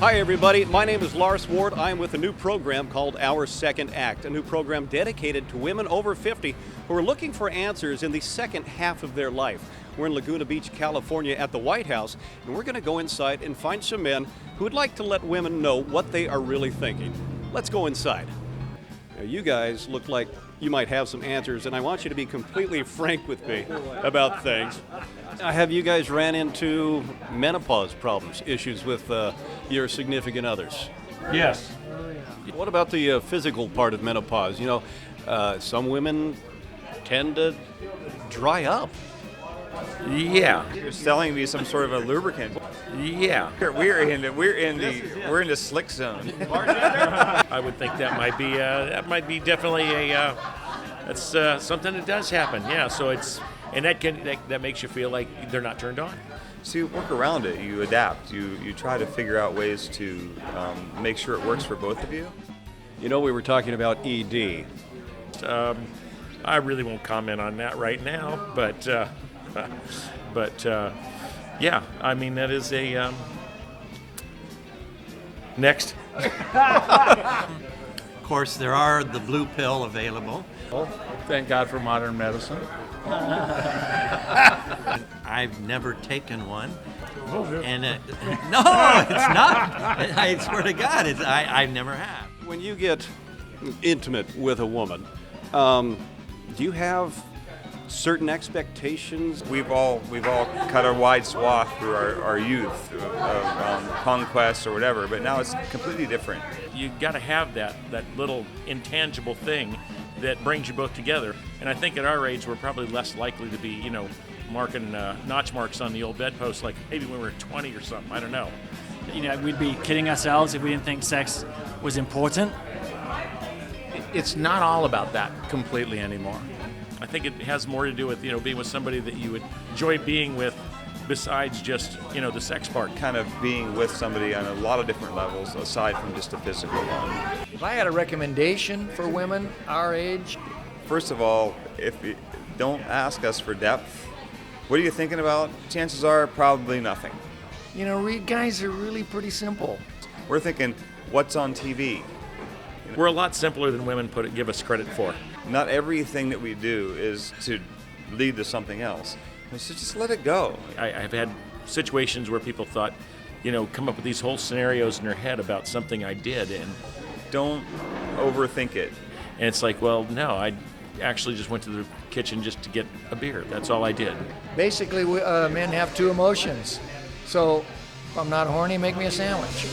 Hi everybody, my name is Lars Ward. I'm with a new program called Our Second Act, a new program dedicated to women over 50 who are looking for answers in the second half of their life. We're in Laguna Beach, California at the White House, and we're going to go inside and find some men who would like to let women know what they are really thinking. Let's go inside. Now, you guys look like you might have some answers, and I want you to be completely frank with me about things. Have you guys ran into menopause problems, issues with your significant others? Yes. What about the physical part of menopause? You know, some women tend to dry up. Yeah. You're selling me some sort of a lubricant. Yeah. We're into slick zone. I would think that might be definitely that's something that does happen. Yeah. So that makes you feel like they're not turned on. So you work around it. You adapt. You try to figure out ways to make sure it works for both of you. You know, we were talking about ED. I really won't comment on that right now, but yeah. I mean, that is a next. Of course, there are the blue pill available. Well, thank God for modern medicine. I've never taken one. And no, it's not. I swear to God, I never have. When you get intimate with a woman, do you have certain expectations? We've all cut a wide swath through our youth of conquest or whatever, but now it's completely different. You got to have that little intangible thing that brings you both together. And I think at our age, we're probably less likely to be, marking notch marks on the old bedpost like maybe when we were 20 or something. I don't know. We'd be kidding ourselves if we didn't think sex was important. It's not all about that completely anymore. I think it has more to do with, being with somebody that you would enjoy being with besides just, the sex part. Kind of being with somebody on a lot of different levels aside from just a physical one. If I had a recommendation for women our age, First of all, if you don't ask us for depth, what are you thinking about? Chances are probably nothing. guys are really pretty simple. We're thinking, what's on TV? We're a lot simpler than women give us credit for. Not everything that we do is to lead to something else. So just let it go. I've had situations where people thought, come up with these whole scenarios in their head about something I did, and Don't overthink it. it's like, well, no, I actually just went to the kitchen just to get a beer. That's all I did. Basically, men have two emotions. So if I'm not horny, make me a sandwich.